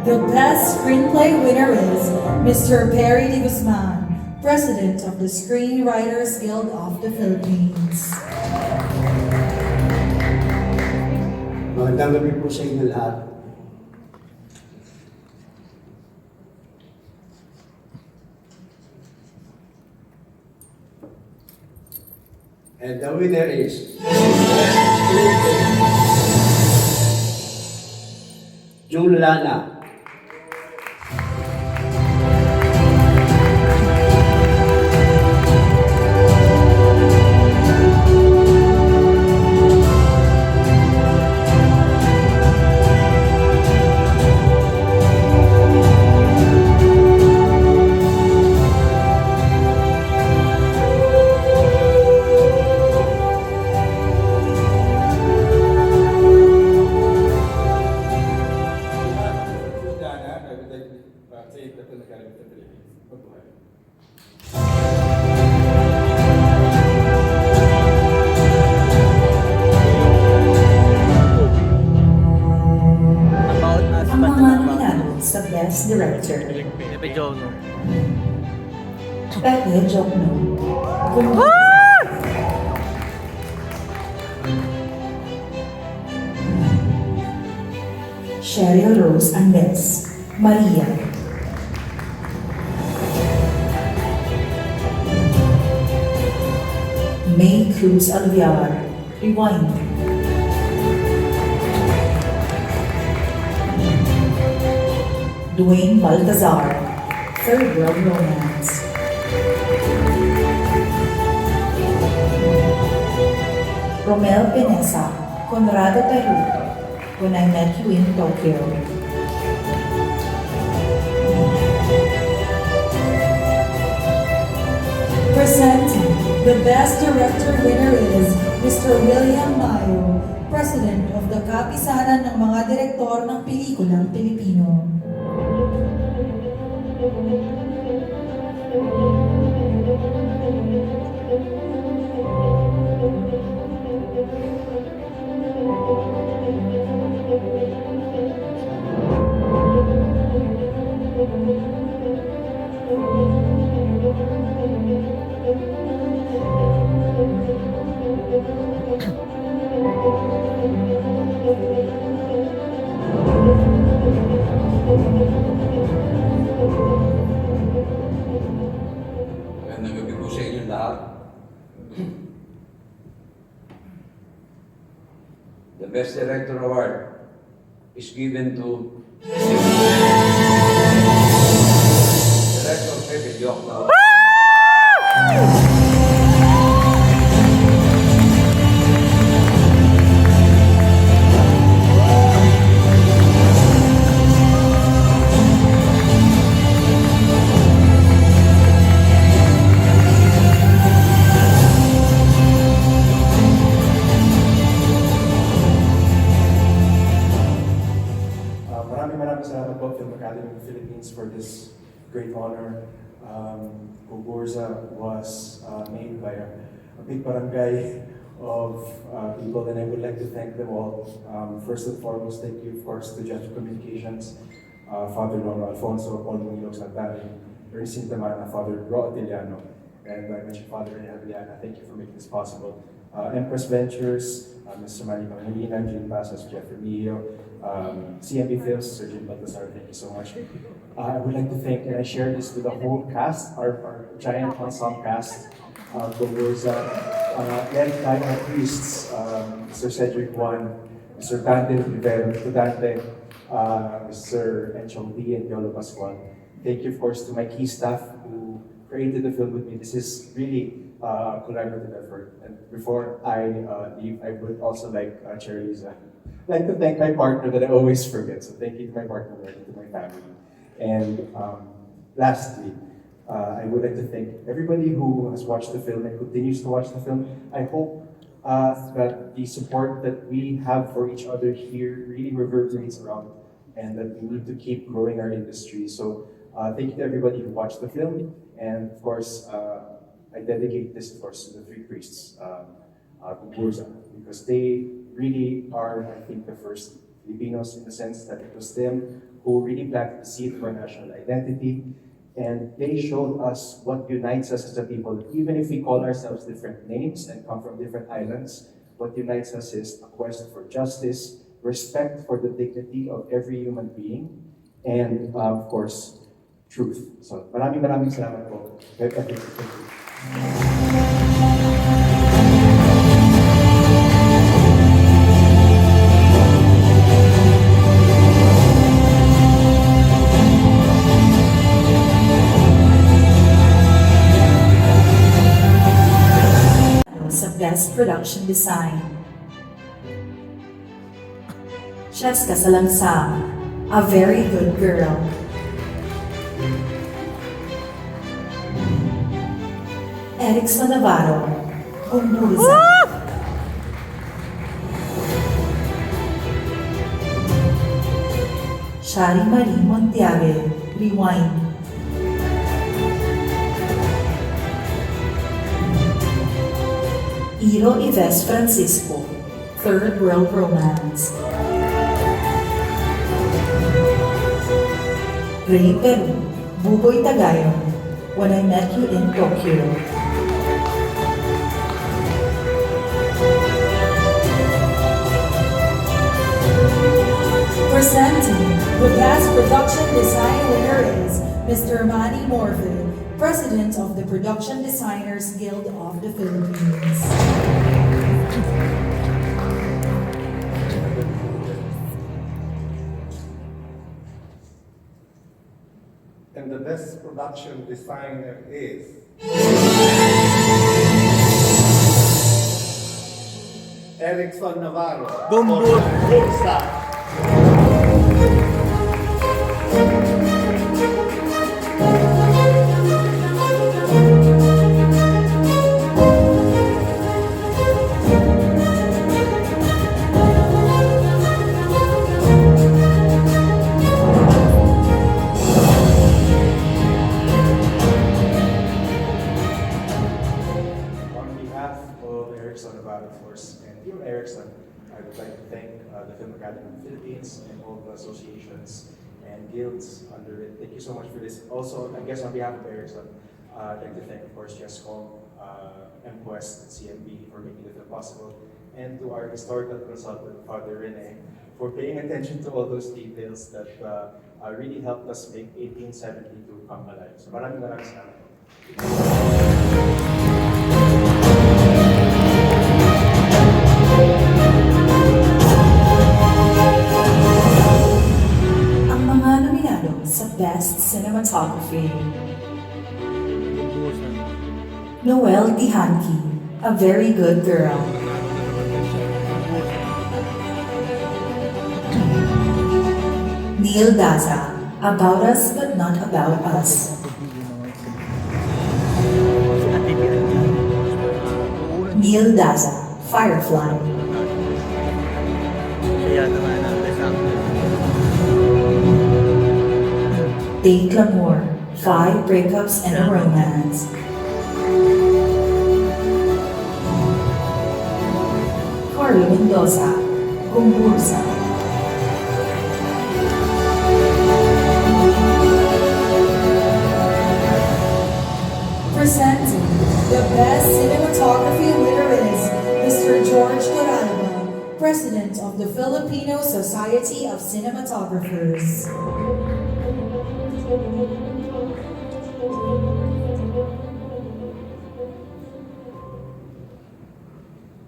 The best screenplay winner is Mr. Perry de Guzman, President of the Screenwriters Guild of the Philippines. Magandang gabi po sa inyo lahat. And the winner is June Lana. Dana, I would like to say the Film Academy of the Philippines. Mabuhay. About us, Ang but mga about nominado sa Best Director. Pepe Jono. Pepe Jokno. Cheryl Rose Andes. Maria. May Cruz Alviar. Rewind. Dwayne Baltazar. Third World Romance. Romel Pinesa. Conrado Peru. When I Met You in Tokyo. Presenting, the Best Director winner is Mr. William Mayo, President of the Kapisanan ng mga Direktor ng Pelikulang Pilipino. Magandang gabi po sa inyo lahat. The Best Director Award is given to Director Pepe Jokno. Maraming salamat po Film Academy of the Philippines for this great honor. Gugurza was made by a big barangay of people, and I would like to thank them all. First and foremost, thank you, of course, to Judge of Communications, Father Rono Alfonso, Paul Muñoz Natari, Ernestine Tamana, Father Ro Atiliano, and I mentioned Father Iliana. Thank you for making this possible. Empress Ventures, Mr. Manny Pangalina, Jim Pasas, Jeffrey Mio, CMB Films, Sir Jim Baltasar, thank you so much. I would like to thank, and I share this with the whole cast, our giant ensemble cast, Gomboza, Eric Tayo, our priests, Mr. Cedric Juan, Mr. Dante Rivero, Dante, Mr. Enchong D, and Yolo Pascual. Thank you, of course, to my key staff who created the film with me. This is really a collaborative effort. And before I leave, I would also like, Chair Liza, like to thank my partner that I always forget. So thank you to my partner and to my family. And lastly, I would like to thank everybody who has watched the film and continues to watch the film. I hope that the support that we have for each other here really reverberates around, and that we need to keep growing our industry. So thank you to everybody who watched the film, and of course, I dedicate this, of course, to the three priests, Gugurza, because they really are, I think, the first Filipinos in the sense that it was them who really planted the seed for national identity. And they showed us what unites us as a people. Even if we call ourselves different names and come from different islands, what unites us is a quest for justice, respect for the dignity of every human being, and of course, truth. So maraming salamat po. Thank you. Sa Best Production Design. Cheska Salangsang, A Very Good Girl. Erickson Navarro, Umburza. Shari Marie Montiague, Rewind. Iro Ives Francisco, Third World Romance. Ray Peru, Buboy Tagayon, When I Met You in Tokyo. Presenting the Best Production Design winner is Mr. Manny Morvin, President of the Production Designers Guild of the Philippines. And the best production designer is Erickson Navarro. Bursa. On behalf of Erickson Navarro, of course, and Team Erickson, I would like to thank the Film Academy of the Philippines and all the associations and guilds under it. Thank you so much for this. Also, I guess on behalf of Erickson, I'd like to thank, of course, JESCOM, MQuest, and CMB for making the film possible, and to our historical consultant, Father Rene, for paying attention to all those details that really helped us make 1872 come alive. So maraming salamat po. Ang mga nominado sa Best Cinematography. Noel Dihanki, A Very Good Girl. Neil Daza, About Us But Not About Us. Neil Daza, Firefly. Dave Lamour, 5 Breakups and a Romance. Carlo Mendoza, Umbursa. Presenting the Best Cinematography winner is Mr. George Toralba, President of the Filipino Society of Cinematographers.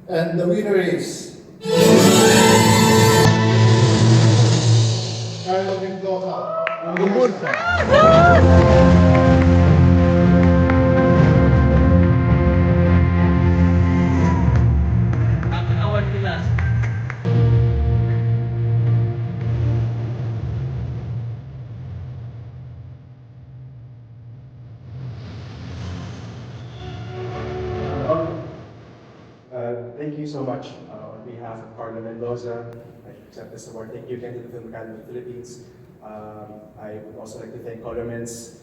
And the winner is Carlo Mendoza. Thank you so much. On behalf of Carlo Mendoza, I accept this award. Thank you again to the Film Academy of the Philippines. I would also like to thank Parliament's,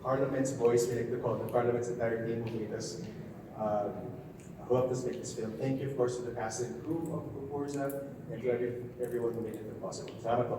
Parliament's voice, we like to call the Parliament's entire team who made us, who helped us make this film. Thank you, of course, to the cast and crew of Forza and to everyone who made it possible. Salamat po.